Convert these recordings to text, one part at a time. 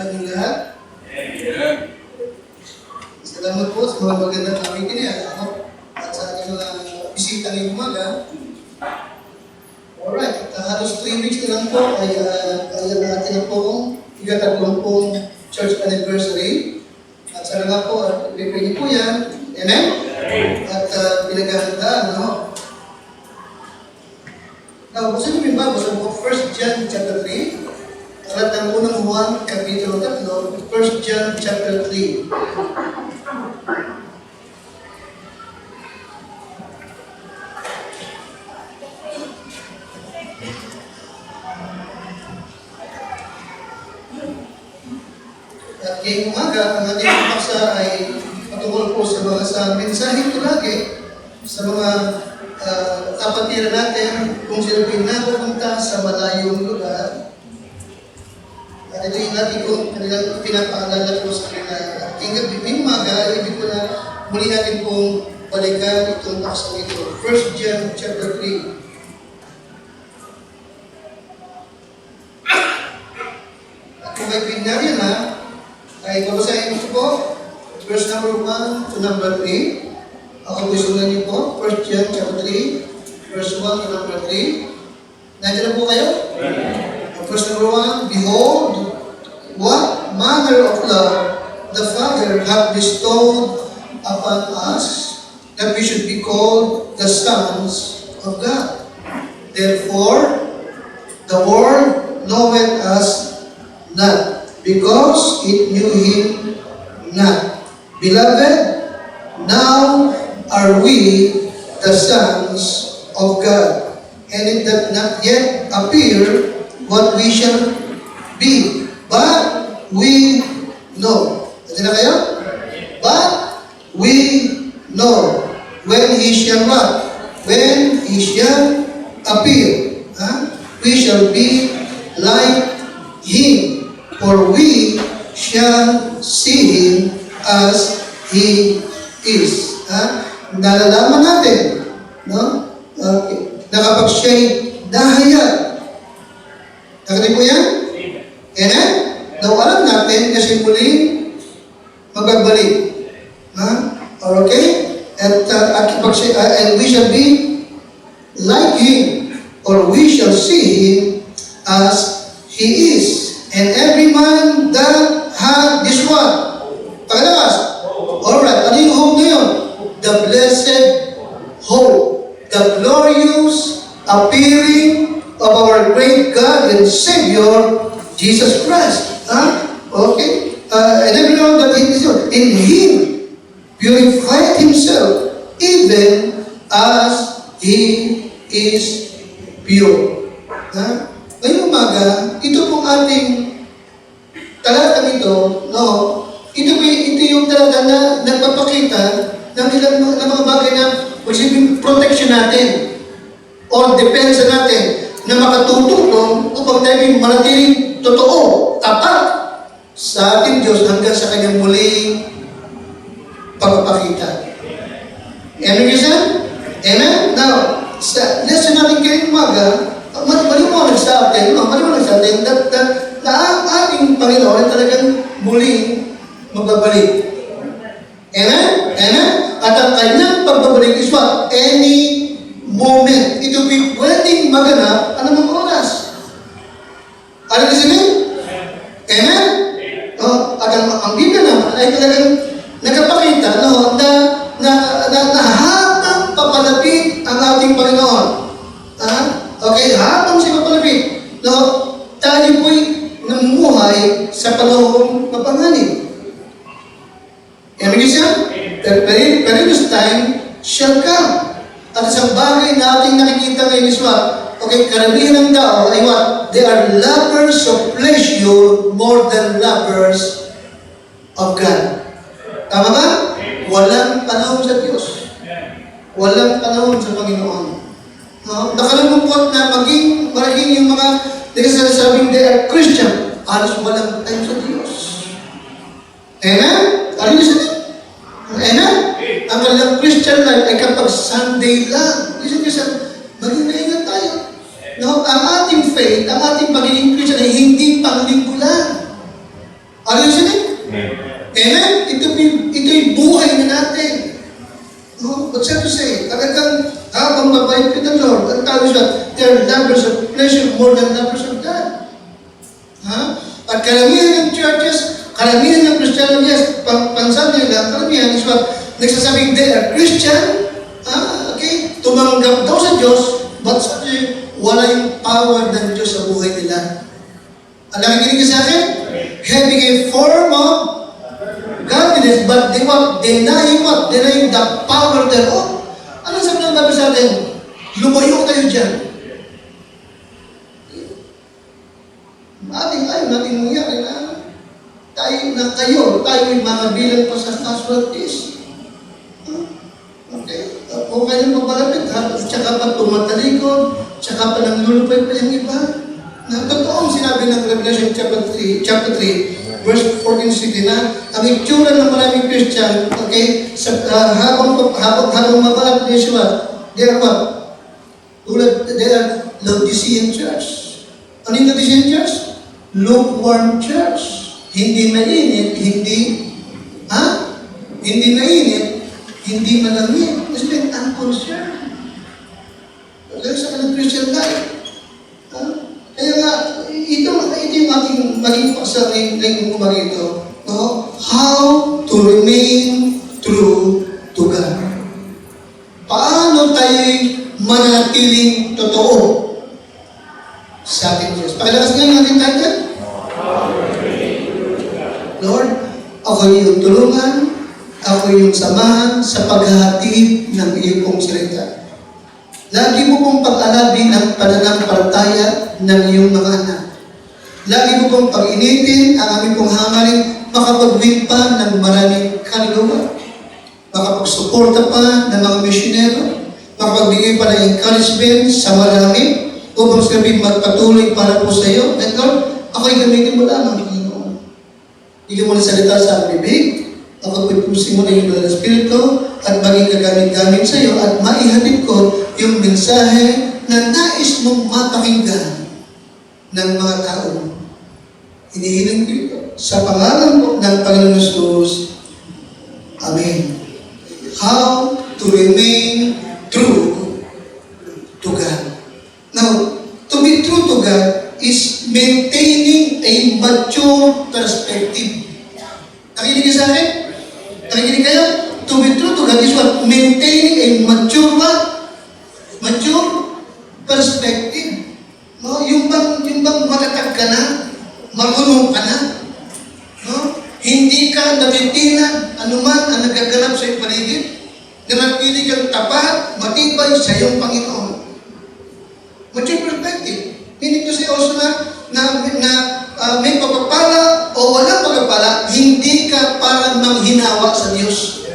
sa ating lahat. Amen. Salamat po sa mga magandang nakikinig at sa ating mga bisita ngayong umaga. Alright, halos 3 weeks na lang po ay natin na po ika-30 church anniversary. At sana nga po, at bibigyan po yan. Amen? At pinaghahandaan, no? Now, gusto niyo ba? Gusto mo 1 John chapter 3? Alat ng unang Juan, kapitulo 3, 1 John chapter 3. At ngayong umaga, ang ating paksa ay patungkol po sa mensahe ito lagi, sa mga kapatiran natin kung sila pinapupunta sa malayong lugar. At ito yung natin kung kanilang pinapaalala po sa kanila. Ngayong umaga, ibig ko na muli natin pong balikan itong paksa ito. 1 John chapter 3. At kung may pinarya na, ay babasahin ko po, verse number 1 to number 3. Ako po sundan niyo po, 1 John chapter 3, verse 1 to number 3. Nandiyan na po kayo? Verse number 1, Behold, what manner of love the Father hath bestowed upon us, that we should be called the sons of God. Therefore, the world knoweth us not, because it knew Him not. Beloved, now are we the sons of God, and it doth not yet appear what we shall be, but we know. Ito na kayo? But we know when He shall what? When He shall appear. We shall be like Him, for we shall see Him as He is. Nalalaman natin, no? Okay. Na kapag siya'y dahayag. Nakalimutan po yan? Amen? Now, alam natin kasi muling magbabalik. Okay? And we shall be like Him, or we shall see Him as He is. And every man that had this one. Pagkalakas. Alright, ano yung hope na yun? The blessed hope. The glorious appearing of our great God and Savior, Jesus Christ. Okay? And every know that in Him purified Himself, even as He is pure. Ngayong umaga, ito pong ating talata nito, no? Ito yung talaga na nagpapakita ng ilang ng mga bagay na magsibing protection natin o depensa natin na makatutulong upang tayo manatiling totoo, tapat sa ating Diyos hanggang sa kanyang muling pagpapakita. Amen, Christian? Amen? Now, sa lesson natin ngayong umaga, maliwanag sa atin na ang ating Panginoon ay talagang muling magbabalik. Amen? Amen? At ang kanyang pagbabalik is what? Any moment. Ito be pwedeng maganap anumang oras. Ano kasi yun? Amen? At ang Biblia naman ay talagang nagpapakita na habang papalapit ang ating Panginoon. Okay, habang siya papalapit, tayo po'y namumuhay sa panahong mapanganib. Amen siya? Pero this time shall come. At isang bagay na ating nakikita ngayon is what? Okay, karamihan ng tao ay what? They are lovers of pleasure more than lovers of God. Tama ba? Walang panahon sa Diyos. Walang panahon sa Panginoon. Nakalulungkot na maging yung mga nagsasabing they are Christian. Halos walang time sa Diyos. Amen? Ano yun sa Diyos? Amen? Ang kanilang Christian life ay kapag Sunday lang. Isang maging naingat tayo. No? Ang ating faith, ang ating pagiging Christian ay hindi panglinggo lang. Amen? Ito'y buhay na natin. No? What's that to say? Talagang habang mabait with the Lord, ang tawag siya, they are lovers of pleasure more than lovers of God. Ha? At karamihan ng churches, karamihan ng Christianity, pansabi nila, karamihan is what nagsasabing they are Christian, okay, tumanggap daw sa Diyos, but wala yung power ng Diyos sa buhay nila. Alam ang kinig sa akin? Having a form of godliness, but they denying the power thereof. Ano sabi ng Bible sa atin? Lumayo tayo dyan. Ayaw natin mangyari na tayo mga bilang pa sa casualties. Okay? Okay lang mapalapit, ha? Tsaka pa tumatalikod, tsaka pa nang lulupay pa yung iba. Na totoo ang sinabi ng Revelation chapter 3, verse 14-16 na ang itsura ng maraming Christian, okay, habang mabalap na siya, they are what? They are Laodicean church. Ano yung Laodicean church? Lukewarm church. Hindi mainit, hindi mainit, hindi malamig. It's been unconcerned. Kaya sa kanang Christian life. Kaya nga, ito yung ating maging paksa ngayong umaga ito. No? How to remain true to God. Paano tayo'y manatiling totoo sa ating Diyos? Pakilakas nga yung ating title. Lord, ako yung tulungan, ako yung samahan sa paghahatid ng iyong pong salita. Lagi mo pong pag-alabi ang pananampalataya ng iyong mga anak. Lagi mo pong pag-initin ang aming pong hangarin makapag-win pa ng maraming kaluluwa. Makapagsuporta pa ng mga misyonero. Makapagbigay pa ng encouragement sa marami upang sabihin magpatuloy para po sa iyo. And Lord, ako'y gamitin mo lamang, Panginoon. Hindi mo na salita sa bibig. Ako pupusin mo na yung Banal na Espiritu at maging gagamit-gamit sa iyo at maihatid ko yung mensahe na nais mong mapakinggan ng mga tao. Hinihiling ko ito sa pangalan po ng Panginoon Jesus. Amen. How to remain true to God. Now, to be true to God is maintaining a mature perspective. Nakikinig sa akin? Nakikinig kayo? To be true to God is what? Maintaining a mature what? Mature perspective. No? Yung bang matatag ka na? Marunong ka na? No? Hindi ka natitinan anuman ang nagaganap sa iyong paligid. Nanatili kang tapat, matibay sa iyong Panginoon. Mature perspective. Meaning to say also na may pagpapala o walang pagpapala, hindi ka parang manghinawa sa Diyos.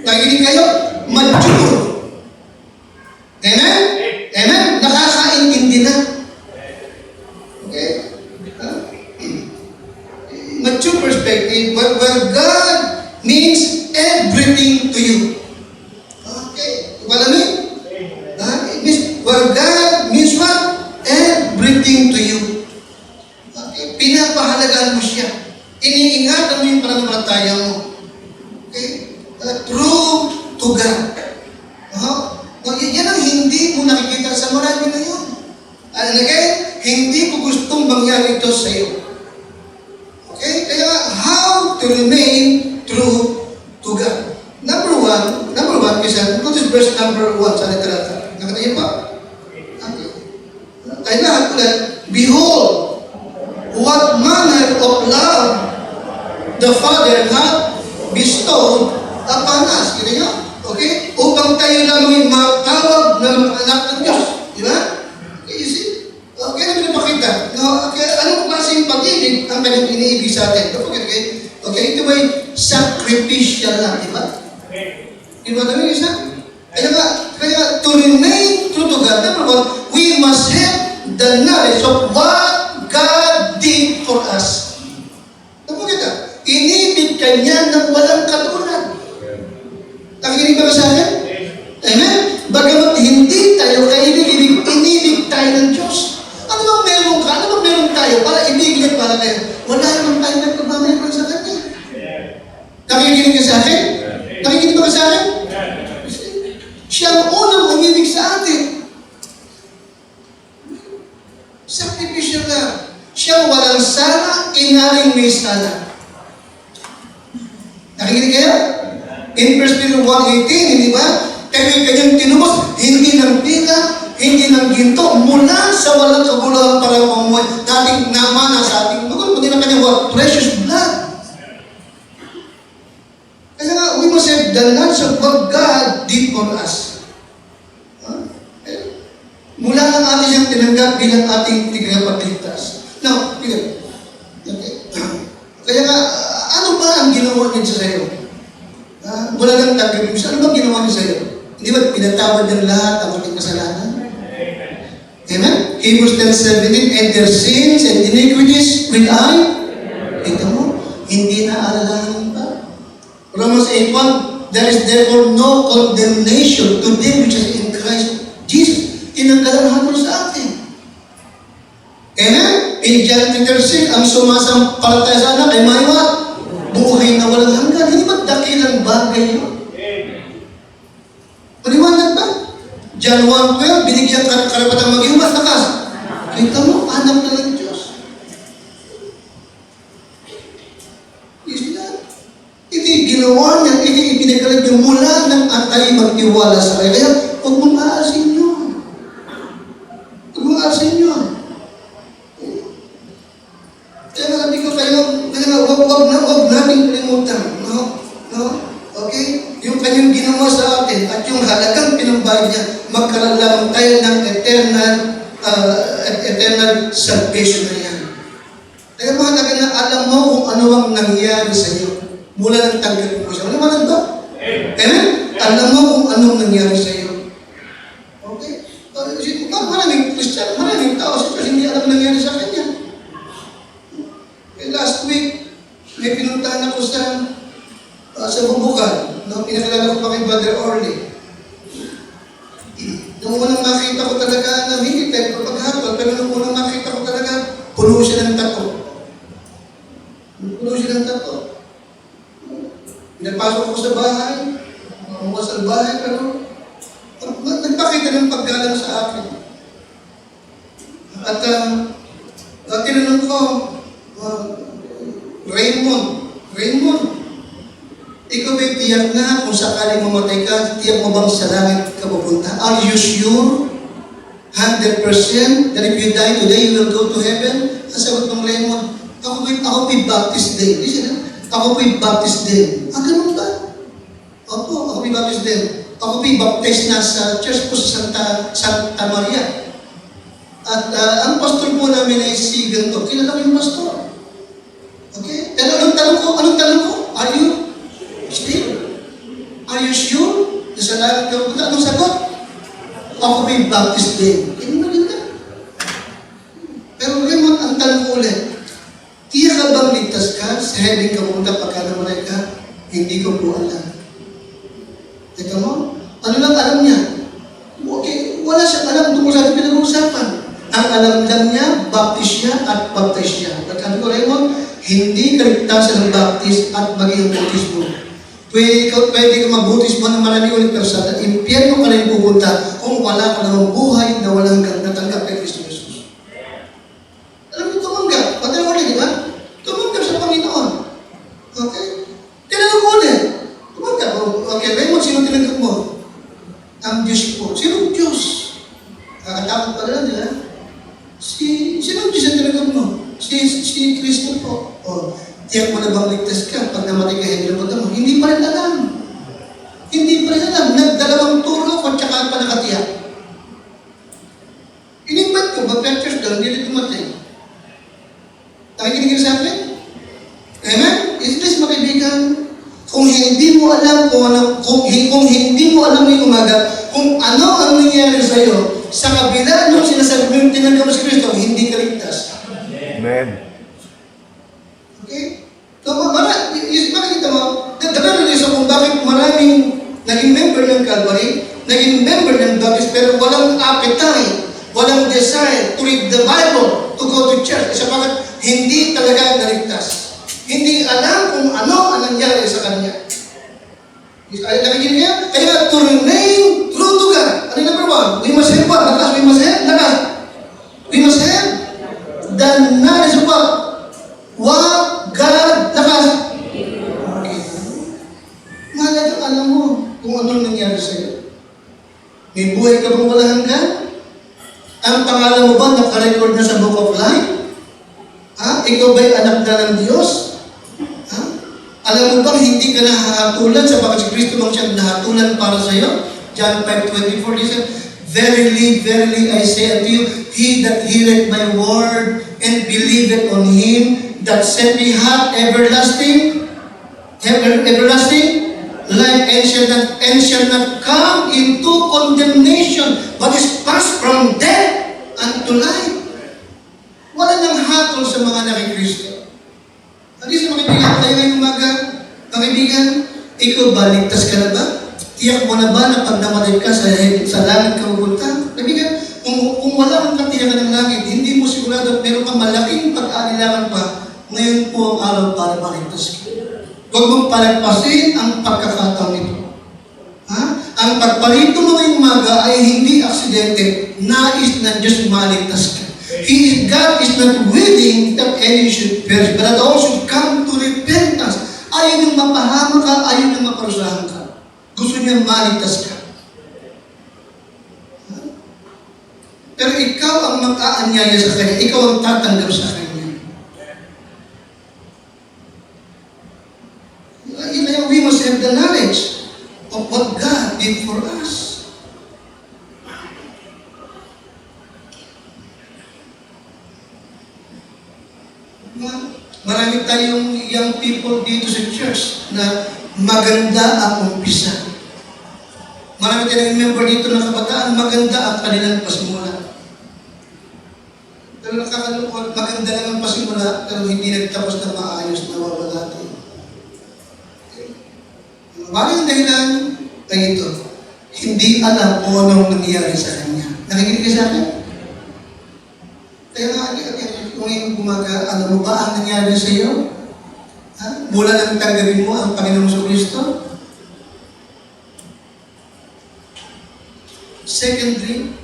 Nakikinig kayo? Mature. Amen? Amen? Nakakaintindi na. Okay? Mature perspective, where God means everything to you. Okay? Alam mo? It means, where God means what? Everything to you. Okay? Pinapahalagaan mo siya. Iniingatan mo yung pananampalataya mo. Okay? True to God. Yan ang hindi mo nakikita sa marami na yun. Again, hindi ko gustong mangyari ito sa iyo. Okay? Kaya, how to remain true to God. Number one, kasi, notice verse number 1 sa litrata. Nakita niyo pa? Okay. Ay lahat ulit, behold, what manner of love the Father hath bestowed upon us. Kita niyo? Okay? Upang tayo lamang matawag ng anak ng Diyos. Di ba? Okay, you see? Okay, ano pinapakita? No, okay, anong klaseng pag-ibig ang kanyang iniibig sa atin? Okay, ito ba'y sacrificial na, di ba? Di ba namin isa? Kaya to remain true to God, number one, we must have the knowledge of what God did for us. Ano kita? Inibig kanya ng walang katulad. Nakikinig ba sa akin? Amen? Bagamat hindi tayo kaibig, inibig tayo ng Diyos. Ano bang meron ka? Ano bang meron tayo para ibigin para kayo? Wala naman tayo nagpagmamayroon sa Kanya. Nakikinig ka sa akin? Nakikinig ba ka sa akin? Siya ang unang umibig sa atin. Sacrificial na. Siya walang sana, inaring may sana. Nakikinig kayo? In 1 Peter 1:18, hindi ba? Kanyang tinubos, hindi ng pila, hindi ng ginto, mula sa walang kabuluhan para pamuhay nating namana sa ating bukod, kundi na kanyang what? Precious blood. Kaya nga, we must have the knowledge of what God did for us. Mula lang atin siyang tinanggap bilang ating tigapagligtas. Now, okay. Kaya nga, ano ba ang ginawa niya sa iyo? Wala lang tanggapin mo siya. Ano ba ginawa niya sa iyo? Hindi ba pinatawad ng lahat ang ating kasalanan? Amen? Hebrews 10:17, and their sins and iniquities will I? Ito mo, hindi na alalahanin pa. Romans 8:1, there is therefore no condemnation to them which is in Christ Jesus. Tinanggalan hatol sa atin. Amen? In John 3:6, ang sumasampalataya sa anak ay maiwat. Buhay na walang hanggan. Hindi ba dakilang bagay yun? Maliwanag ba? John 1:12, binigyan karapatang maging lakas. Kita mo, anak na ng Diyos. Is that? Ito ginawa niya, ito ipinagalag niya mula ng atay magtiwala sa kanya. Kaya, huwag mong aasin yun. Huwag mong aasin yun. Kaya sabi ko kayo, huwag nating kalimutan. No? Okay? Yung kanyang ginawa sa atin at yung halagang pinambayad niya, magkaroon lamang tayo ng eternal salvation na yan. Kaya mahalaga na alam mo kung ano ang nangyari sa iyo mula ng tanggapin mo siya. Maliwanag ba? Amen? Alam mo kung anong nangyari sa iyo. Okay? Maraming Christian, maraming tao sa Diyos, hindi alam nangyari sa kanya. Last week, may pinuntahan ako sa Bubukan. Pinakilala ko pa kay Brother Orly. Nung unang makita ko talaga na hindi tayo paghatol, pero nung unang makita ko talaga, puno siya ng tato. Puno siya ng tato. Pinapasok ko sa bahay, mamuha sa bahay, pero nagpakita ng paggalang sa akin. At tinanong ko, Raymond, ikaw ba'y tiyak na kung sakaling mamatay ka, tiyak mo bang sa langit ka pupunta? Are you sure? 100% that if you die today, you will go to heaven? Ang sagot ng Raymond, ako ba'y Baptist din. Listen, ako ba'y Baptist din. Ganun ba? Opo, ako ba'y Baptist din. Ako ba'y baptized na sa church po sa Santa Maria. At ang pastor po namin ay si ganito. Kilala ko yung pastor. Okay? Pero anong tanong ko? Are you still? Are you sure? Sa langit ka pupunta, anong sagot? Ako ba'y Baptist din. Hindi maganda. Pero Raymond, ang tanong ko ulit, tiyak ka bang ligtas ka? Sa heaven ka pumunta pagka namatay ka? Hindi ko po alam. Teka mo? Ano lang alam niya? Okay, wala siyang alam tungkol sa ating pinag-uusapan. Ang alam lang niya, baptist siya at baptist siya. At sabi ko, Raymond, hindi kaligtasan ng baptist at maging bautismo. Pwede ka mag-bautismo ng marami ulit pero sa impyerno ka rin pupunta kung wala ka namang buhay na walang natanggap kay Kristo Jesus. Alam mo, tumanggap. Pati mo ulit, di ba? Tumanggap sa Panginoon. Okay? Tinanong ko ulit. Tumanggap. Okay, Raymond, sino tinanggap mo? Ang Diyos po. Sino Diyos? Kakatakot pa lang, di ba? Sino Diyos ang tinanggap mo? Si Kristo po. Tiyak mo na bang ligtas ka pag namatay ka hindi mo? Hindi pa rin alam. Hindi pa rin alam. Nagdalawang turo ko at saka pa nakatiyak. Inimbat ko, mag-church doon, hindi tumatay. Nakikinig sa akin? Amen? Is this mga kaibigan? Kung hindi mo alam kung hindi mo alam ngayong umaga, kung ano ang nangyari sa iyo, sa kabila nung sinasabi mo yung tinanggap mo si Kristo, hindi ka ligtas. Amen. Okay? So, makikita mo, the reason kung bakit maraming naging member ng Calvary, naging member ng Baptist, pero walang appetite, walang desire to read the Bible, to go to church. Kasi bakit hindi talaga naligtas. Hindi alam kung ano ang nangyari sa kanya. Ay, nakikinig niya? Kaya to remain true to God. Ano yung number one? We must have what? Lakas, we must have? Lakas. We must have the knowledge of what? What God, lakas. Okay. Mahalaga, alam mo kung anong nangyari sa'yo. May buhay ka bang walang hanggan? Ang pangalan mo ba nakarecord na sa Book of Life? Ha? Ikaw ba'y anak na ng Diyos? Ha? Alam mo bang hindi ka nahahatulan sa bakit si Kristo bang siya nahatulan para sa iyo? John 5:24 says, Verily, verily, I say unto you, he that heareth my word and believeth on him that sent me hath everlasting life and shall not come into condemnation, but is passed from death unto life. Wala nang hatol sa mga nakikristo. At least mga kaibigan, tayo ngayong umaga, mga kaibigan, ikaw ba, ligtas ka na ba? Tiyak mo na ba na pag namatay ka sa langit ka pupunta? Kaibigan, kung wala kang katiyakan ng langit, hindi mo sigurado, meron kang malaking pag-aalilangan pa, ngayon po ang araw para maligtas ka. Huwag mong palagpasin ang pagkakataon nito. Ha? Ang pagparito mo ngayong umaga ay hindi aksidente, nais ng Diyos maligtas ka. God is not willing that any should perish, but that all should come to repentance. Ayaw niyang mapahama ka, ayaw niyang maparusahan ka. Gusto niyang maligtas ka. Pero ikaw ang mag-aanyaya sa Kanya, ikaw ang tatanggap sa Kanya. We must have the knowledge of what God did for us. Marami tayong young people dito sa church na maganda ang umpisa. Marami tayong member dito na kabataan, maganda ang kanilang pasimula. Pero nakakalungkot, maganda lang ang pasimula, pero hindi nagtapos na maayos na wawala tayo. Maraming dahilan ay ito. Hindi alam kung anong nangyari sa kanya. Nakikinig ka sa akin? Kaya nga, kung ngayong bumaga, alam mo ba ang nangyari sa iyo? Ha? Mula nang tanggapin mo ang Panginoong Kristo? Secondly,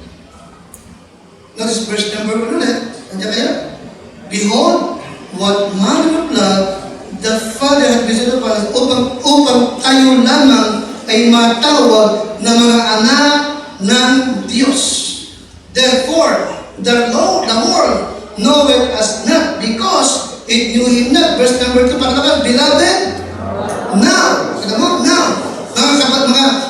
notice verse number 1 ulit. Nandiyan kayo? Behold, what manner of love the Father had bestowed upon us upang tayo lamang ay matawag na mga anak ng Diyos. Therefore, the world knoweth us not because it knew Him not. Verse number 2, pagkatapos, beloved, now, kita mo, now,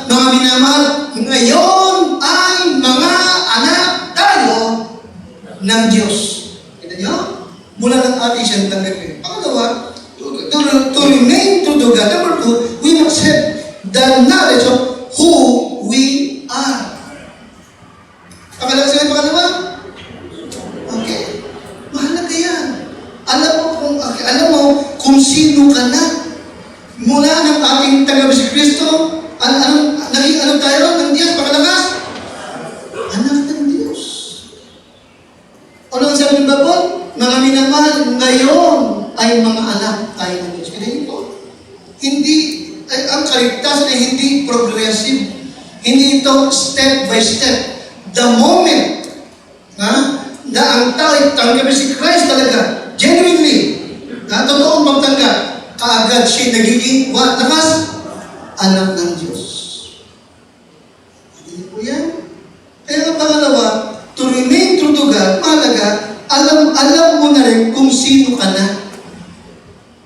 mga minamahal, ngayon ay mga anak tayo ng Diyos. Kita nyo? Mula ng ating siyang tanggapin. Pangalawa, to remain true to God. Number 2, we must have the knowledge of who we are. Pangalawa? Okay. Mahalaga yan. Alam mo kung sino ka na. Mula ng ating tanggapin si Kristo, naging anak tayo ng Diyos, pakalakas? Anak ng Diyos. Ano ang sabi ng Bible? Mga minamahal, ngayon ay mga anak tayo ng Diyos. Kaya ang kaligtasan ay hindi progressive. Hindi ito step by step. The moment na ang tao ay tanggapin si Christ talaga, genuinely, na totoong pagtanggap, kaagad siya nagiging lakas, anak ng Diyos. Hindi po yan. Kaya ang pangalawa, to remain true to God, mahalaga, alam mo na rin kung sino ka na.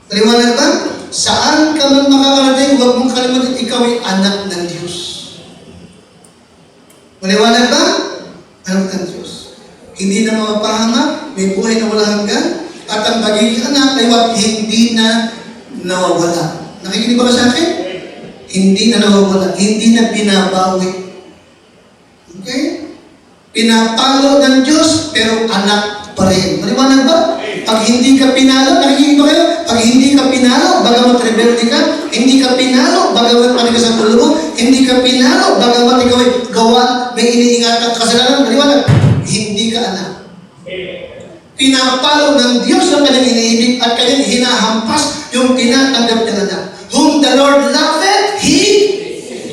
Paliwanag ba? Saan ka man makakarating, huwag mong kalimutan, ikaw ay anak ng Diyos. Paliwanag ba? Anak ng Diyos. Hindi na mapapahamak, may buhay na wala hanggan, at ang pagiging anak ay hindi na nawawala. Nakikinig ba ka sa akin? Hindi na nawawala, hindi na binabawi. Okay? Pinapalo ng Diyos, pero anak pa rin. Maliwanag ba? Pag hindi ka pinalo, nakikinig ba kayo? Pag hindi ka pinalo, bagamat rebelde ka, hindi ka pinalo, bagamat mali ka sa pulo mo, hindi ka pinalo, bagamat ikaw ay gawa, may iniingat at kasalanan, maliwanag, hindi ka anak. Pinapalo ng Diyos ang kanyang iniibig at kanyang hinahampas yung tinatanggap ng anak. Whom the Lord loveth, He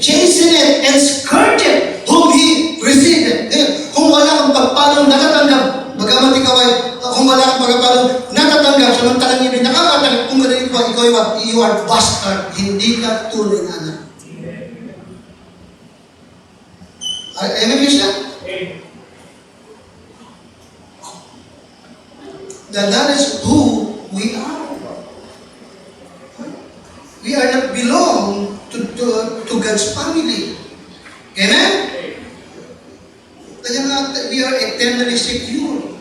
chasteneth and scourgeth. Whom He receiveth. Kung wala kang pagpalong natatanggap, bagamat ikaw ay, kung wala kang pagpalong natatanggap, samantalang ibig nakakatanggap, kung ganun ikaw ay, you are bastard. Hindi ka tunay na anak. Amen, Krishna? That is who we are. We are not belong to God's family. Amen? Kaya nga, we are eternally secure.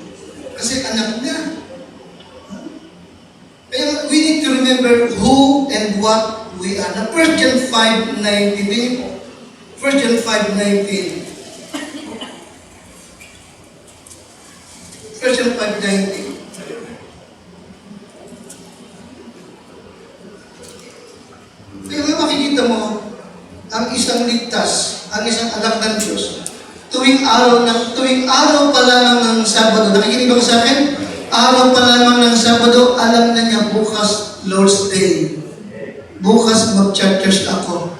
Kasi anak niya. Kaya we need to remember who and what we are. Na 1 John 5:19. 1 John 5:19. 1 John 5:19. Kaya nga makikita mo, ang isang ligtas, ang isang anak ng Diyos, tuwing araw pa lamang ng Sabado, nakikinig ba sa akin? Araw pa lamang ng Sabado, alam na niya bukas Lord's Day. Bukas mag-church ako.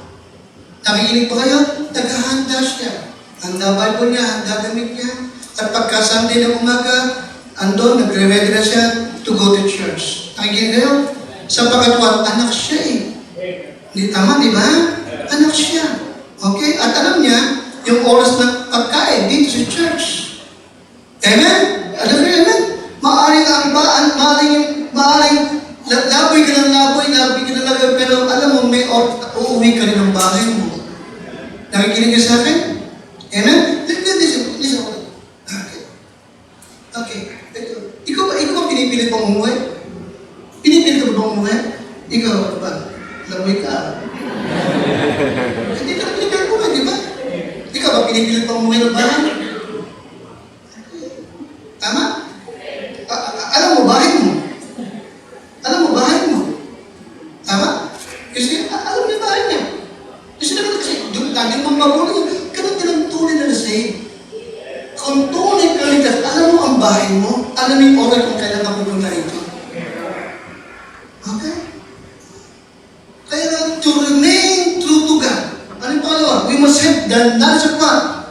Nakikinig ba kayo? Naghahanda siya. Handa Bible niya, handa damit niya. At pagka Sunday ng umaga, andon, nagre-ready na siya to go to church. Nakikinig kayo? Sapagkat anak siya eh. Hindi tama, di ba? Anak siya. Okay? At alam niya, yung oras ng pagkain dito sa church. Amen? Alam niyo, amen? Maaring laboy ka ng laboy, pero alam mo, may uuwi ka rin ng bahay mo. Nakikinig ka sa akin? Amen? Listen. Okay. Ikaw ba pinipilit pang umuwi? Pinipilit ka ba bang umuwi? Ikaw ba? Lamoy ka. Hindi ka na pinipilit mo, di ba? Ikaw ba pinipilit pang umuwi ng bahay? Tama? Alam mo bahay mo. Tama? Kasi alam niya bahay niya. Kasi lagi mong magulang yun. Ganun din ang tunay na nasave. Kung tunay ka rin, alam mo ang bahay mo, alam mo yung oras kung kailan ka pupunta rito. Okay? Kaya to remain true to God. Ano yung pangalawa? We must have the knowledge of God.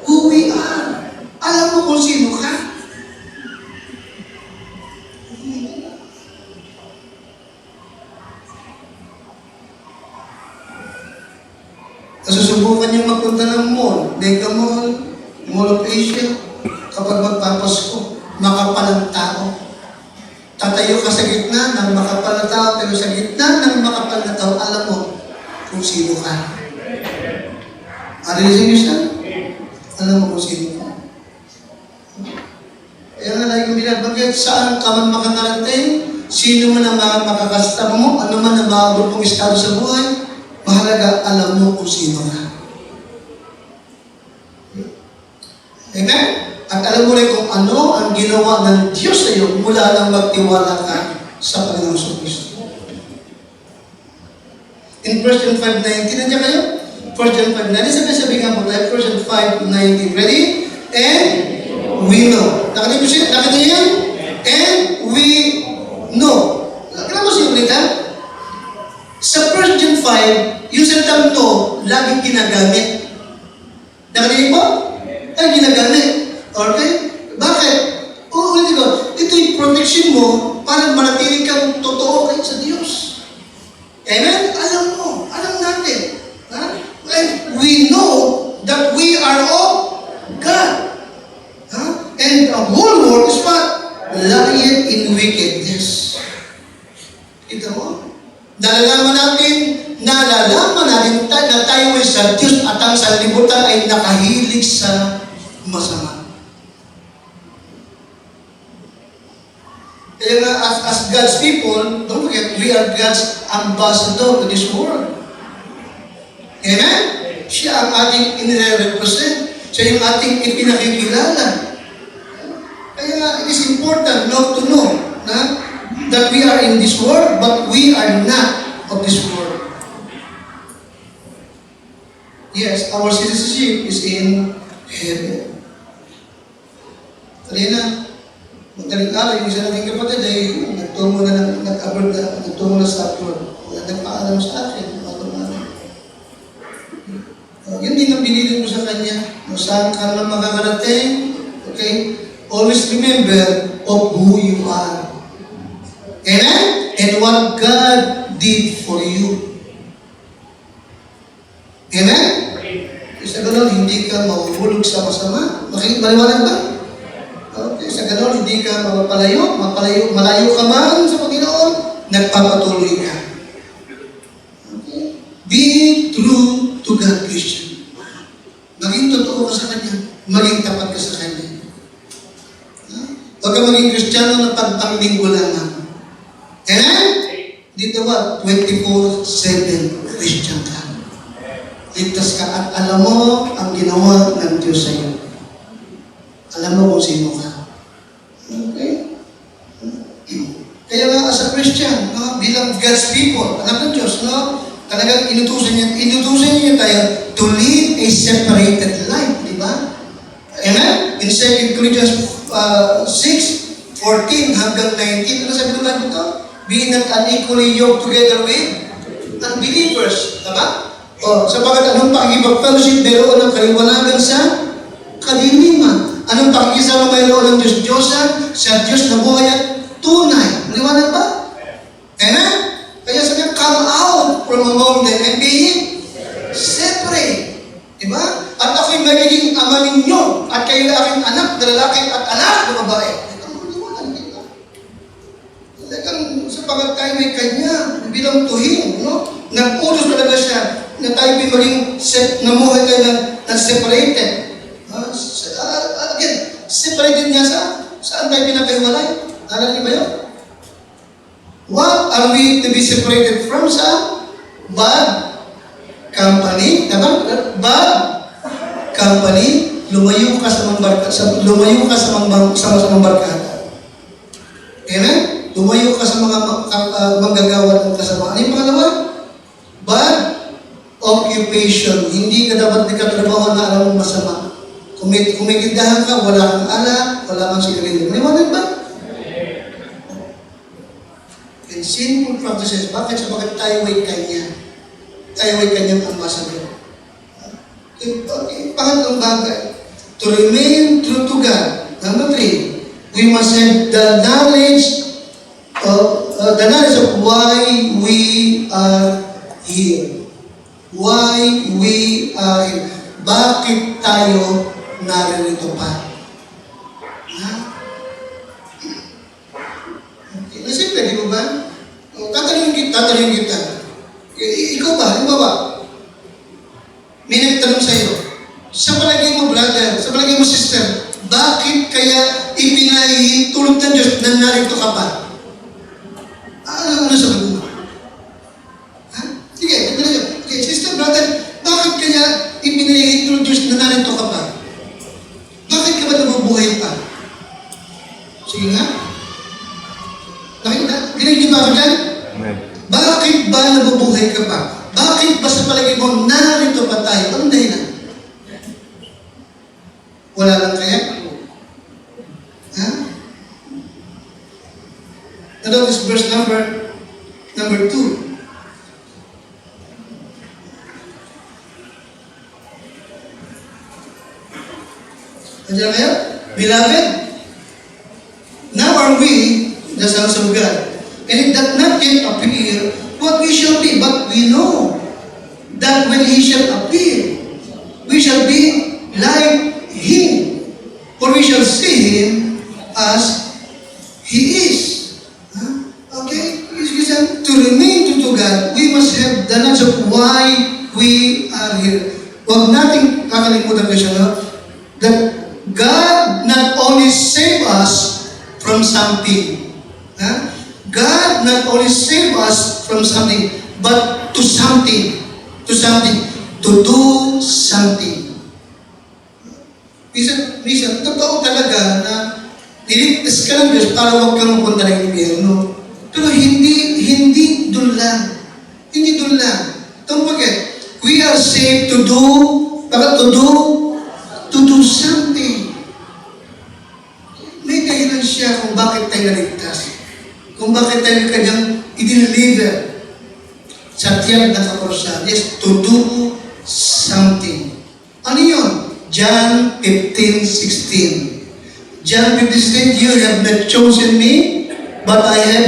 Who we are. Alam mo kung sino ka. Nasusubukan niyo magpunta ng mall, Mega Mall, Mall of Asia, kapag magpapasko, makapal ang tao. Tatayo ka sa gitna ng makapal na tao, pero sa gitna ng makapal na tao, alam mo kung sino ka. Arisin niyo siya? Alam mo kung sino ka. Kaya nga lagi kong binabanggit, saan ka man makakarating, sino man ang makakasama mo, ano man ang maabot mong estado sa buhay, mahalaga, alam mo kung sino ka. Amen? At alam mo rin kung ano ang ginawa ng Diyos sa iyo mula nang magtiwala ka sa Panginoong Kristo. In 1 John 5:19, nandiyan kayo? 1 John 5:19, sabi nga po tayo, 1 John 5:19. Ready? And we know. Nakita niyo yan? And we know. Kailan mo siya ulit, ha? Sa 1 John 5, yung salitang no, laging ginagamit. Nakarinig po? Ay, ginagamit. Okay? Bakit? Ulit ko, ito yung protection mo para manatili kang totoo kayo sa Diyos. Amen? Alam mo. Alam natin. And we know that we are of God. And the whole world is what? Lying in wickedness. Kita mo? Nalalaman natin na tayo ay sa Diyos at ang sanlibutan ay nakahilig sa masama. Kaya nga, as God's people, don't forget, we are God's ambassador to this world. Amen? Siya ang ating inire-represent. Siya yung ating ipinakikilala. Kaya nga, it is important not to know that we are in this world, but we are not of this world. Yes, our citizenship is in heaven. Kanina, Madaling araw, yung isa nating kapatid ay nagtungo na sa abroad. Nagpaalam sa akin. Yun din ang binili ko sa kanya. Kung saan ka naman makakarating, okay? Always remember of who you are. Amen? And what God did for you. Amen? Sa ganon, hindi ka mahuhulog sa masama. Maliwanag ba? Okay, sa ganon, hindi ka malayo ka man sa Panginoon, nagpapatuloy ka. Okay? Be true to God, Christian. Maging totoo ka sa Kanya, maging tapat ka sa Kanya. Huwag ka maging Kristiyano na pagpanglinggo lamang. Amen? Dito ba, 24/7 Christian ka. Ligtas ka at alam mo ang ginawa ng Diyos sa iyo. Alam mo kung sino ka. Okay? Kaya nga as a Christian, bilang God's people, anak ng Diyos, talagang inutusan niya tayo to live a separated life, di ba? Amen? In 2 Corinthians 6:14 hanggang 19, ano sabi naman dito? Be not unequally yoked together with unbelievers. Diba? Sapagat anong pakikipag-fellowship mayroon ng kaliwanagan sa kadiliman? Anong pakikisama mayroon ng Diyos-Diyosan sa Diyos na buhay at tunay? Maliwanag ba? Amen? Kaya sabi niya, come out from among them and be separate. Diba? At ako'y magiging ama ninyo at kayo aking anak na lalaki at anak na babae. Ito ang maliwanag nila. Talagang sapagat tayo may Kanya bilang tuhin, nag-utos talaga siya na tayo maging namuhay tayo na separated. Again, separated nga saan tayo pinakahiwalay? Alam niyo ba yun? What are we to be separated from sa bad company? Diba? Bad company, lumayo ka sa mga barkada. Amen? Lumayo ka sa mga manggagawa ng kasama. Ano yung pangalawa? Bad occupation. Hindi ka dapat nagkatrabaho na alam mong masama. Kumikindahan ka, wala kang ala, wala kang sigarilyo. Maliwanag ba? And sinful practices. Bakit tayo ay Kanya? Tayo ay Kanyang ambassador. Okay, pangatlong bagay. To remain true to God. Number 3, we must have the knowledge of why we are here. Why we are here. Bakit tayo naririto pa? Nasip ka, di ba ba? Tatanungin kita. Ikaw ba? May nagtanong sa'yo. Sa palagay mo, brother, sa palagay mo, sister, bakit kaya ipinahihintulot ng Diyos na narito ka pa? Ano sabi mo? Sige, sister, brother, bakit kaya ipinahihintulot ng Diyos na narito ka pa? Bakit ka ba nabubuhay pa? Sige nga. Ginig niyo ba ako dyan? Bakit ba nabubuhay ka pa? Bakit ba sa palagay mo narito pa tayo? Anong dahilan? Wala lang kaya? Notice verse number 2. Nandiyan kayo? Beloved, now are we the sons of God. And it does not yet appear what we shall be, but we know that when He shall appear, we shall be like Him, for we shall see Him as He is. Okay? To remain true to God, we must have the knowledge of why we are here. Huwag nating kakalimutan ko siya, that God not only save us from something, God not only save us from something, but to something, to do something. Minsan, totoo talaga na niligtas ka ng Diyos para huwag kang mapunta ng impyerno. Pero hindi doon lang. Hindi doon lang. Don't forget, we are saved to do something. May dahilan siya kung tayo naligtas. Kung bakit tayo kanyang i-deliver sa tiyak ng kaparusahan. Yes, to do something. Ano yun? John 15:16. John 15:16, you have not chosen me, but I have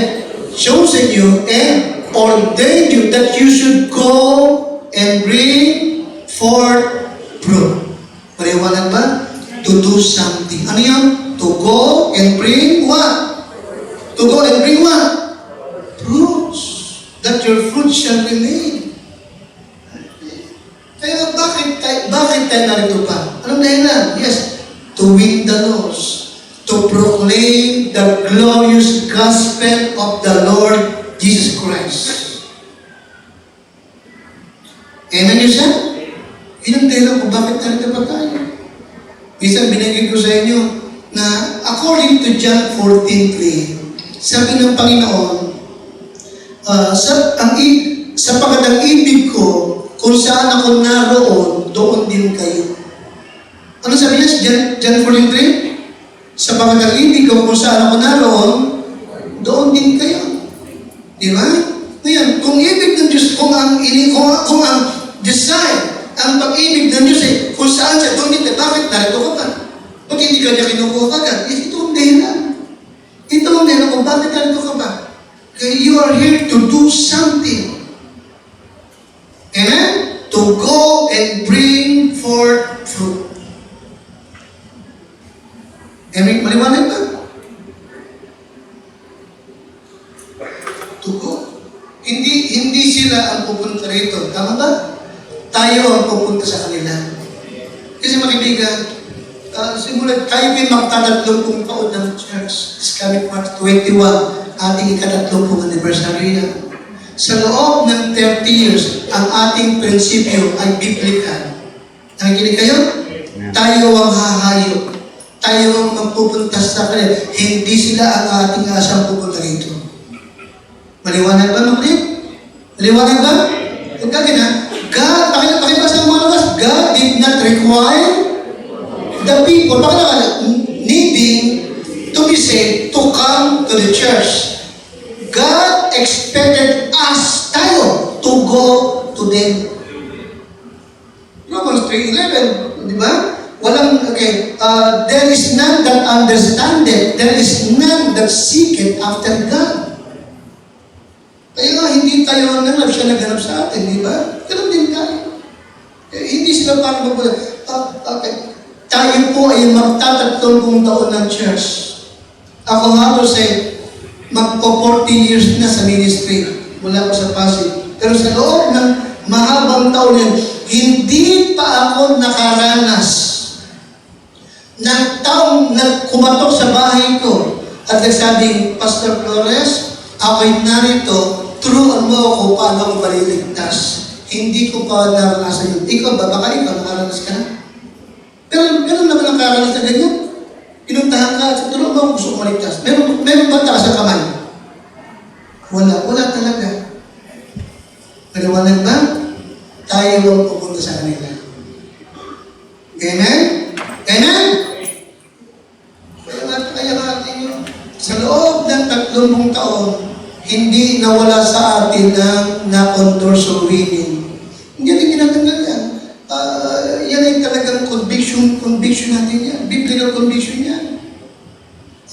chosen you and ordained you that you should go and bring forth fruit. Paliwanag ba? To do something. Ano yun? To go and bring what? To go and bring what? Fruits. That your fruit shall remain. Kaya bakit tayo narito pa? Anong dahilan? Yes, to win the lost. To proclaim the glorious gospel of the Lord Jesus Christ. Amen niyo siya? Yun ang dahilan kung bakit narito pa tayo. Minsan binigay ko sa inyo na according to John 14:3, sabi ng Panginoon, sapagat ang ibig ko, kung saan ako naroon, doon din kayo. Ano sabi niya? John 14:3? Sapagat ang ibig ko, kung saan ako naroon, doon din kayo. Di ba? Ngayon, kung ibig ng Diyos, kung ang desire, ang pag-ibig ng Diyos kung saan siya, doon din kayo, bakit narito ka pa? Pag hindi ka niya kinukuha ka agad, ito ang dahilan. Ito ang dahilan kung bakit narito ka pa. You are here to do something. Amen? To go and bring forth fruit. Amen? Maliwanag ba? To go. Hindi sila ang pupunta rito. Tama ba? Tayo ang pupunta sa kanila. Kasi mga kaibigan, simulan tayo magtatatlong taon ng church. This coming March 21, ating ikatatlong anniversary na. Sa loob ng 30 years, ang ating prinsipyo ay biblical. Nakikinig kayo? Tayo ang hahayo. Tayo ang magpupunta sa kanila. Hindi sila ang ating asang pupunta rito. Maliwanag ba, Makrit? Maliwanag ba? Huwag ka gina. God, pakibasa ang mga lakas, God did not require the people, needing to be saved, to come to the church. God expected us, tayo, to go to them. Romans 3:11, di ba? There is none that understandeth, there is none that seeketh after God. Kaya nga, hindi tayo nanap, siya naghanap sa atin, di ba? Ganun din tayo. Hindi sila parang mabulat. Tayo po ay magtatatlong taon ng church. Ako halos magpo 40 years na sa ministry mula ko sa Pasig. Pero sa loob ng mahabang taon yan, hindi pa ako nakaranas ng taong kumatok sa bahay ko at nagsabing, Pastor Flores, ako'y narito, turuan mo ako paano ako maliligtas. Hindi ko pa naranasan yun. Ikaw ba? Baka ikaw nakaranas ka na? Pero meron naman ang karanas na ganyan. Pinuntahan ka at turuan mo ako gusto ko maligtas. Meron ba taas sa kamay? Wala talaga. Maliwanag ba? Tayo ang pupunta sa kanila. Amen? Amen? Kaya natin yun. Sa loob ng 30 taon, hindi nawala sa atin ang na-contour sa winning. Hindi natin ginatanggal yan. Yan ay talagang conviction natin yan. Biblical conviction yan.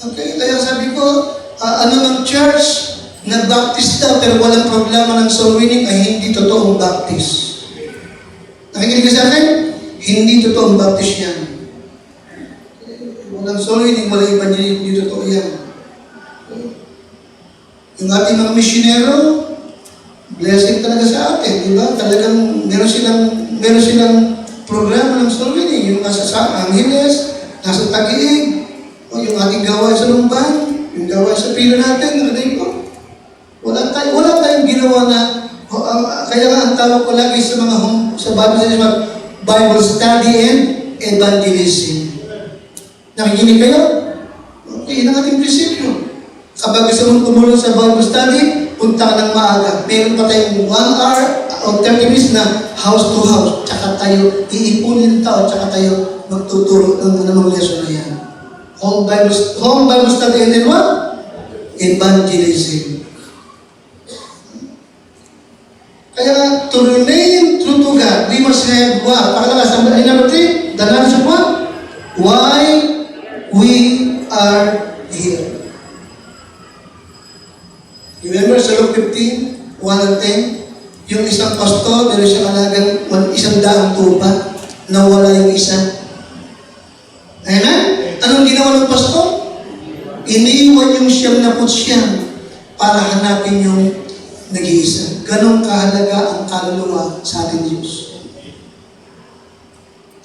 Okay? Kaya sabi ko, ng church, nagbaptista pero walang problema ng soul winning ay hindi totoong baptist. Nakikinig ka sa akin? Hindi totoong baptist yan. Walang soul winning, walang evangelism, hindi totoo yan. Yung ating mga misyonero, blessing talaga sa atin, di ba? Talagang meron silang programa ng soul winning. Yung nasa Angeles, nasa Taguig, o yung ating gawain sa Lumban, yung gawain sa pila natin, nakaday ko. Wala tayong ginawa na, kaya nga ang tawag ko lagi sa mga sa Bible study and evangelism. Nakikinig kayo? Okay, yun ang ating prinsipyo. Kapag gusto mong tumulong sa Bible study, punta ka ng maaga. Meron pa tayong 1 hour o 30 minutes na house to house. Tsaka tayo iipunin ng tao, tsaka tayo magtuturo ng anumang lesson na yan. Home Bible study and then what? evangelism. Kaya to remain true to God, we must have what? Pakalakas, number 3, the knowledge of what? Why we are here. Remember sa Luke 15, 1 and 10, yung isang pastor, meron siyang alagang 100 tupa, nawala yung isa. Amen? Anong ginawa ng pastor? Iniwan yung 99 para hanapin yung nag-iisa. Ganong kahalaga ang kaluluwa sa ating Diyos.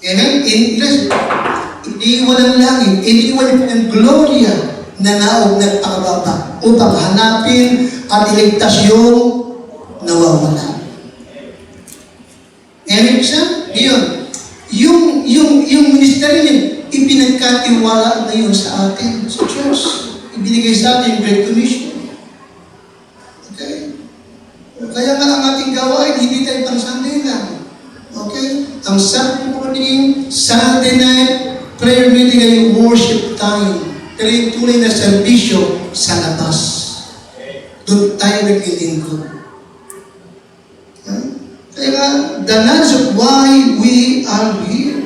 Amen? Iniwan ang langit, iniwan yung gloria na naog nagpakababa upang hanapin at iligtas yung nawawala. Amen siya? Yun. Yung ministry niya, ipinagkatiwala ngayon sa atin, sa church. Ibinigay sa atin yung Great Commission. Okay? Kaya nga ang ating gawain, hindi tayo pang Sunday lang. Okay? Ang Sunday morning, Sunday night, prayer meeting ay worship time. Pero yung tunay na servisyo sa labas. Doon tayo naglilingkod. Kaya nga, the knowledge of why we are here.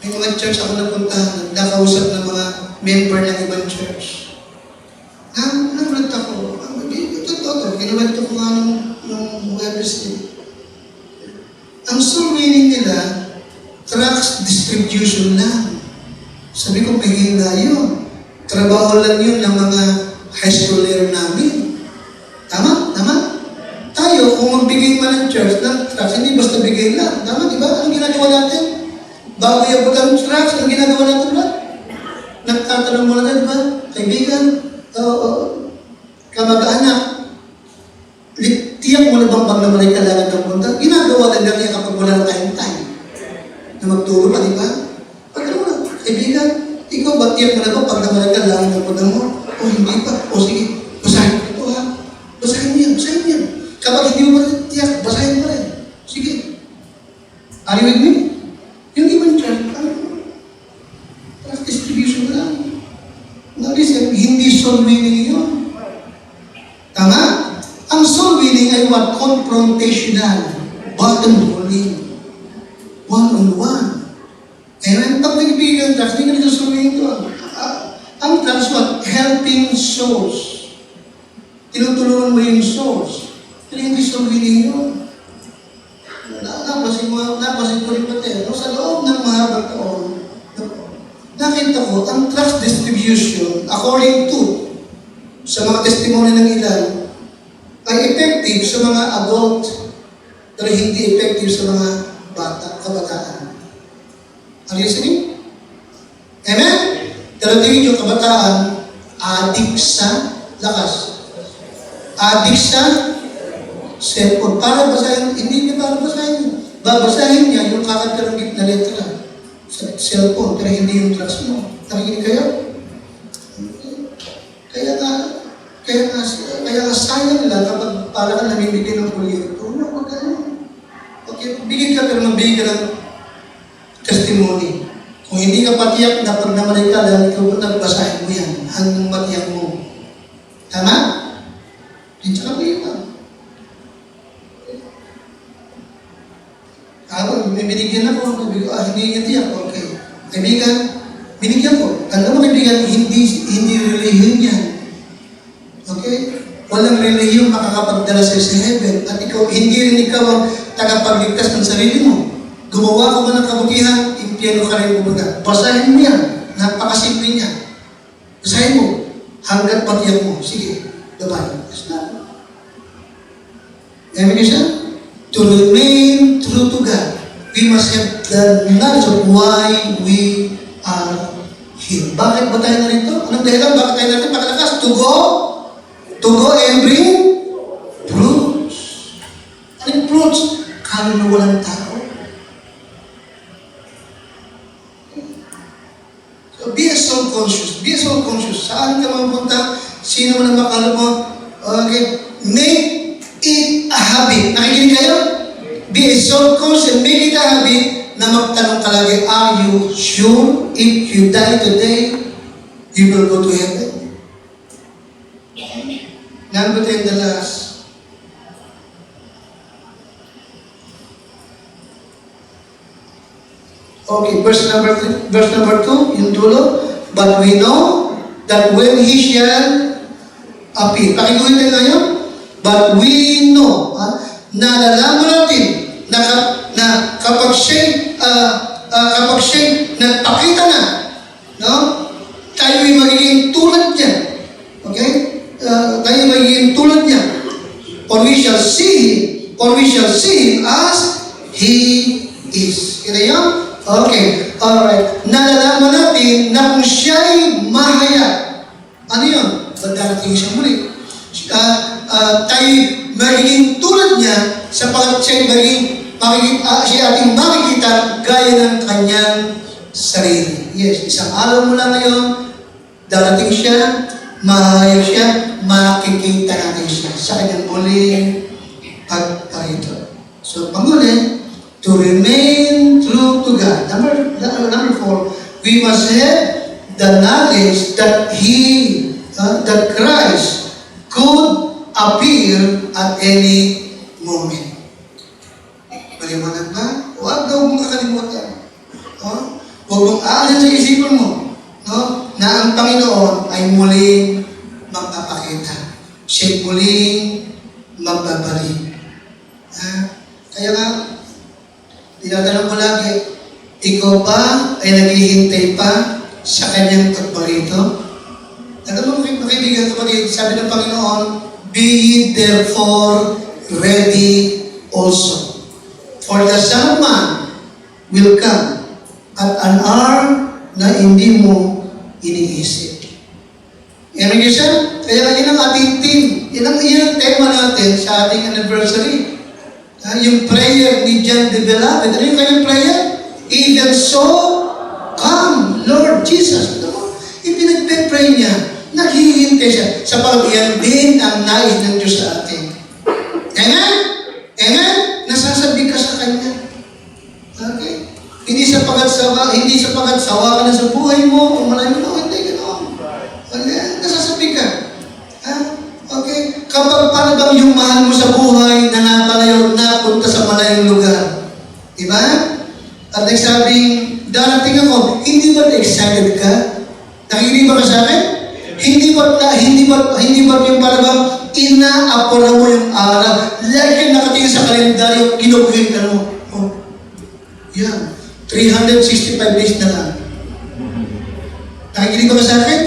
May mga church ako napuntahan, nagkakausap ng mga member ng ibang church. Nagulat ako. Totoo, kinuwento ko nga nung Wednesday. Ang soul winning nila, tracts distribution lang. Sabi ko, mahina yun. Trabaho lang yun ng mga high schooler namin. Tama? Tama? Tayo, kung magbigay man ng church ng tracts, hindi basta bigay lang. Tama, di ba? Anong ginagawa natin? Bago yung pagkang tracts, anong ginagawa natin ba? Nagtatanong mo na, di ba? Kaibigan, kamag-anak, tiyak mo na bang pag naman ay kailangan ng punta? Ginagawa lang niya kapag wala na tayong time na magturo pa, di ba? Pag ano na, kaibigan, ikaw ba tiyak mo na ba pag naman ay kailangan ng punta mo? O hindi pa? O sige, basahin mo ito ha. Basahin mo yan, basahin mo yan. Kapag hindi mo ba tiyak, basahin mo rin. Sige. Are you with me? Yung ibang church, distribution lang. Now listen, hindi soul winning yun. Tama? Ang soul winning ay what? Confrontational. Bottom-rolling. One-on-one. Amen? Pag nag-ibigay ang tracts, hindi ka nito soul winning doon. Ang tracts what? Helping souls. Tinutulungan mo yung souls. Pero hindi soul winning yun. Napasin ko rin pati. Sa loob ng mahabang taon, nakita ko, ang trust distribution, according to, sa mga testimony ng ilan, ay effective sa mga adult, pero hindi effective sa mga kabataan. Are you listening? Amen? Pero tingin yung kabataan, adik sa lakas. Adik sa cellphone. Para basahin, hindi niya para basahin. Babasahin niya yung kakagkaranggit na letra sa cellphone, pero hindi yung trust mo. Nakikinig kayo? Kaya nga sayang lang kapag para ka namimigay ng proyekto. Huwag ka naman. Okay, bigyan ka pero magbigay ka ng testimony. Kung hindi ka patiyak na pag namalay ka lang, ikaw nagbasahin mo yan hanggang matiyak mo. Tama? Hindi ka bigyan. May binigyan ako, hindi niya tiyak, okay. Kaibigan, binigyan ko. Alam mo kaibigan, hindi relihiyon yan. Okay? Walang relihiyon makakapagdala sa heaven. At ikaw, hindi rin ikaw ang tagapagligtas ng sarili mo. Gumawa ka ba ng kabutihan, impyerno ka rin pumunta. Basahin mo yan. Napakasimple niya. Basahin mo. Hanggat patiyak mo. Sige, gabay. Amen niyo siya? To remain true to God, we must have the knowledge of why we are here. Bakit ba tayo narito? Anong dahilan? Bakit tayo narito? Pakalakas, to go and bring fruits. Anong fruits? Kaluluwa ng tao. So be soul conscious. Be soul conscious. Saan ka mapunta? Sino man ang makalo mo? Okay. Make it a habit. Nakikinig kayo? Be a soul conscious and make it a habit na magtanong ka lagi, are you sure if you die today, you will go to heaven? Number 10, the last. Okay, verse number 2, yung dulo. But we know that when He shall appear. Pakiguhin tayo ngayon. But we know, nalalaman natin na kapag siya'y nagpakita na, no? Tayo'y magiging tulad niya. Okay? Tayo'y magiging tulad niya. For we shall see Him as He is. Kita yun? Okay. Alright. Nalalaman natin na kung siya'y mahayag. Ano yun? Darating siya muli. Tayo magiging tulad niya sapagat siya ating makikita gaya ng kanyang sarili. Yes, isang araw mula ngayon, darating siya, mahayag siya, makikita natin siya sa kanyang muling pagparito. So, panguli, to remain true to God. Number 4, we must have the knowledge that that Christ could appear at any moment. Maliwanag ba? Huwag daw mong kakalimutan. No? Huwag mong aalin sa isipan mo, no? Na ang Panginoon ay muling magpapakita. Siya'y muling magbabalik. Kaya nga, tinatanong ko lagi, ikaw ba ay naghihintay pa sa kanyang pagparito? Alam mo, kaibigan kapatid, sabi ng Panginoon, be ye therefore ready also. For the Son of Man will come at an hour na hindi mo iniisip. Amen, Christian? Kaya yun ang ating theme. Yun ang tema natin sa ating anniversary. Yung prayer ni John the Beloved. Ano yung kanyang prayer? Even so, come, Lord Jesus. Ipinag-pray niya. Naghihintay siya sa pag-iyan din ang nais ng Diyos sa atin. Amen? Amen? Nasasabi ka sa Kanya. Okay? Hindi sapagat sawa ka na sa buhay mo, o malayo na, hindi ganoon. Okay? Nasasabi ka. Okay? Kapag paano bang yung mahal mo sa buhay na napalayo, napunta sa malayong lugar? Diba? At nagsabing, darating ako, hindi ba excited ka? Nakikinig ba ka sa akin? Hindi ba yung parang inaapura mo yung araw? Like yung nakatingin sa kalendaryo, kinukuhin ka mo. Oh. Yan. 365 days na lang. Nakikinig ba ka sa akin?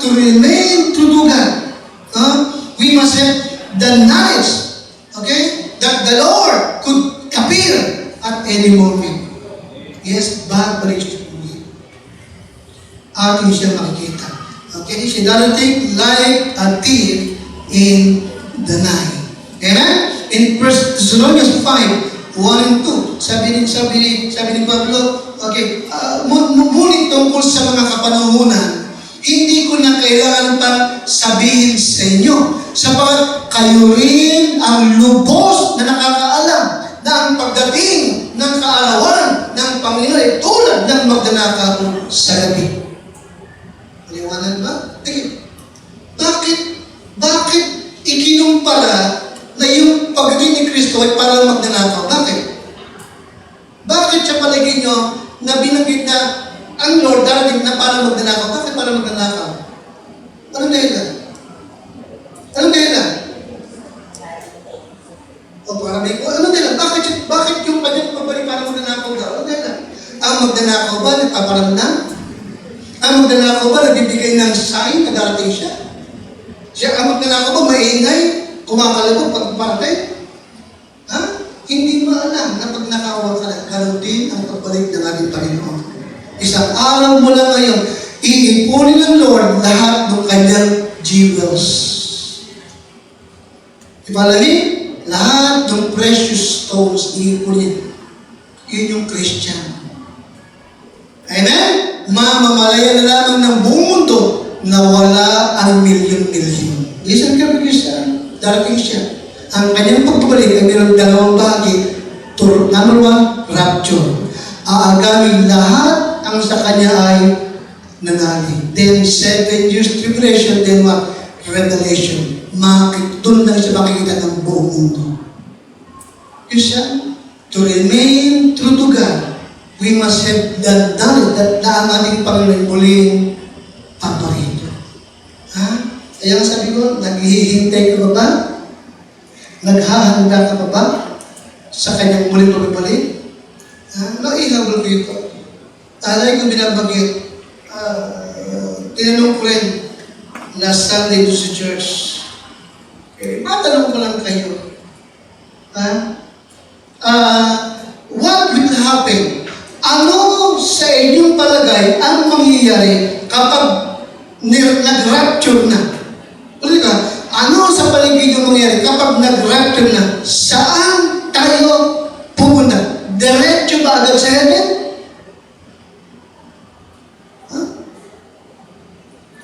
To remain true to God. We must have the knowledge, okay, that the Lord could appear at any moment. Yes, babalik siya. Atin siya makikita. Okay? Siya darating like a thief in the night. Amen? In 1 Thessalonians 5, 1 and 2, sabi ni Pablo, okay, ngunit tungkol sa mga kapanahunan, hindi ko na kailangan pang sabihin sa inyo, sapagat kayo rin ang lubos na nakakaalam na ang pagdating ng kaalawan ng Panginoon ay tulad ng magdanakaw sa gabi. Paliwanag ba? Bakit ikinumpara na yung pagdating ni Kristo ay parang magnanakaw? Bakit sa palagay nyo na binanggit na ang Lord darating na parang magnanakaw? Bakit parang magnanakaw? Anong dahilan? Anong dahilan? Bakit yung kanyang pagbalik parang magnanakaw daw? Anong dahilan? Ang magnanakaw ba nagpaparamdam? Ang magnanakaw ba nagbibigay ng sign na darating siya? Ang magnanakaw ba maingay? Kumakalabog pag parating? Hindi mo alam na pag nakawa ka na, gano'n din ang pagbalik ng ating Panginoon. Isang araw mo lang ngayon, iipunin ng Lord lahat ng kanyang jewels. Ipalali, lahat ng precious stones iipunin. Yun yung Christian. Amen? Mamamalayan na lamang ng buong mundo na wala ang milyon-milyon. Listen ka, Christian. Darating siya. Ang kanyang pagbabalik ay mayroong dalawang bahagi, to So, number one, rapture. Aagamin lahat ang sa kanya ay nanali. Then, 7 years tribulation, then what? Revelation. Doon lang siya makikita ng buong mundo. Yun siya, to remain true to God, we must have the knowledge that na ang ating Panginoon muling paparito. Ha? Kaya nga sabi ko, naghihintay ka pa ba? Naghahanda ka pa ba sa kanyang muling pagbabalik? Naihabol ko ito. Alay ko binabanggit, tinanong ko rin last Sunday to sa church. Matanong ko lang kayo. What will happen? Ano sa inyong palagay ang mangyayari kapag nag-rapture na? Ulit ka, ano sa paligid yung mangyayari kapag nag-rapture na? Saan tayo pupunta? Diretso ba agad sa heaven?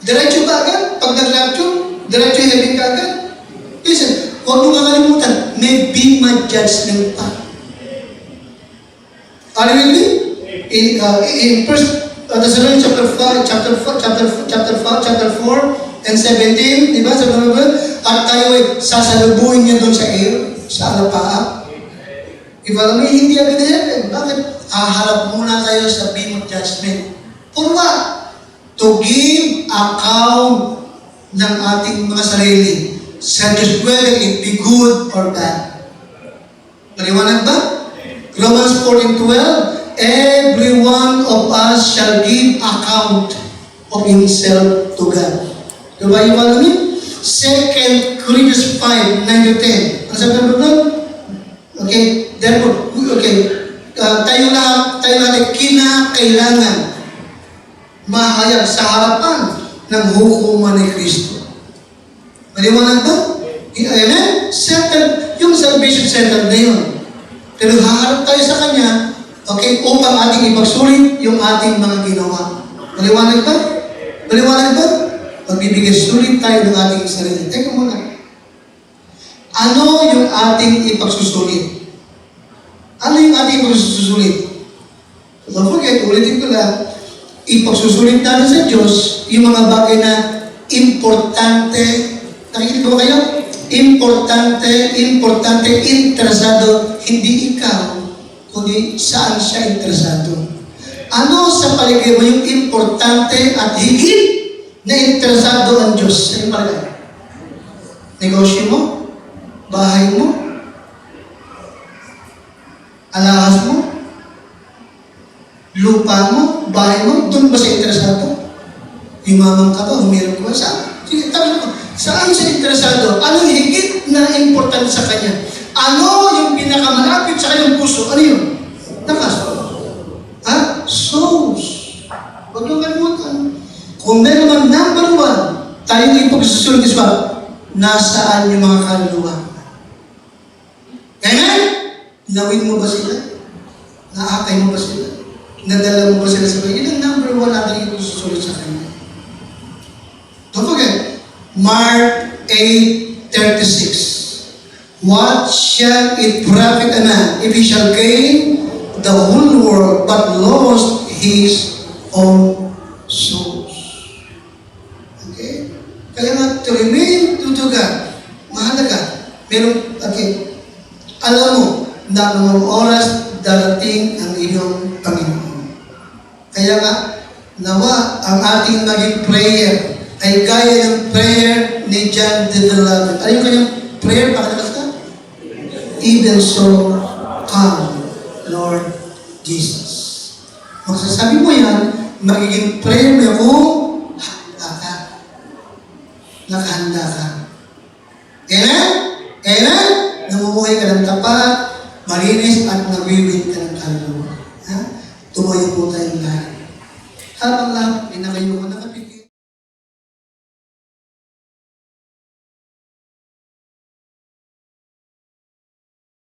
Diretso ba agad? Pag nag-rapture, diretso heaven ka agad? Listen, huwag mo kakalimutan, may bima judgment pa. Are you with me? In 1 Thessalonians chapter 4 and 17, di ba? Sabi mo ba? At tayo ay sasalubuhin niya doon sa air, sa alapaap. Iba lang, hindi agad na heaven. Bakit? Harap muna tayo sa beam of judgment. For what? To give account ng ating mga sarili sa Diyos, whether it be good or bad. Maliwanag ba? Romans 14:12, every one of us shall give account of himself to God. Diba yung alam niyo? 2 Corinthians 5:9-10. Ano sabi ng Bible? Okay, therefore, tayo lahat ay kinakailangan mahayag sa harapan ng hukuman ni Kristo. Maliwanag ba? Amen? Settled, yung salvation settled na yun. Pero haharap tayo sa Kanya, okay, upang ating ipagsulit yung ating mga ginawa. Maliwanag ba? Maliwanag ba? Magbibigay sulit tayo ng ating sarili. Teka muna. Ano yung ating ipagsusulit? Ano yung ating ipagsusulit? Don't forget, ulitin ko lang, ipagsusulit natin sa Diyos yung mga bagay na importante. Nakikinig ba kayo? Importante, interesado, hindi ikaw, kundi saan siya interesado. Ano sa paligid mo yung importante at higit na interesado ang Diyos sa iyong palagay? Negosyo mo? Bahay mo? Alahas mo? Lupa mo? Bahay mo? Doon ba siya interesado? Yumaman ka ba? Humirap ka ba? Sige, tanong mo. Saan siya interesado? Anong higit na importante sa kanya? Ano yung pinakamalapit sa kanyang puso? Ano yun? Souls. Huwag yung kalimutan. Kung meron man number one, tayong ipagsusunod is what? Nasaan yung mga kaluluwa? Amen? Nawin mo ba sila? Naakay mo ba sila? Nadala mo ba sila sa kanya? Yun ang number one natin ipagsusunod sa kanya. Don't forget, Mark 8:36. What shall it profit a man if he shall gain the whole world but lost his own souls? Okay? Kaya nga, to remain true to God, mahalaga. Alam mo na mga oras darating ang iyong Panginoon. Kaya nga, nawa ang ating maging prayer ay gaya ng prayer ni John the Beloved. Ano yung kanyang prayer? Pakilakas ka? Even so, come, Lord Jesus. Magsasabi mo yan, magiging prayer mo kung handa ka. Nakahanda ka. Amen? Amen? Namumuhay ka ng tapat, malinis at nagwiwin ka ng kaluluwa. Tumayo po tayong lahat. Habang lang, pinakayo ko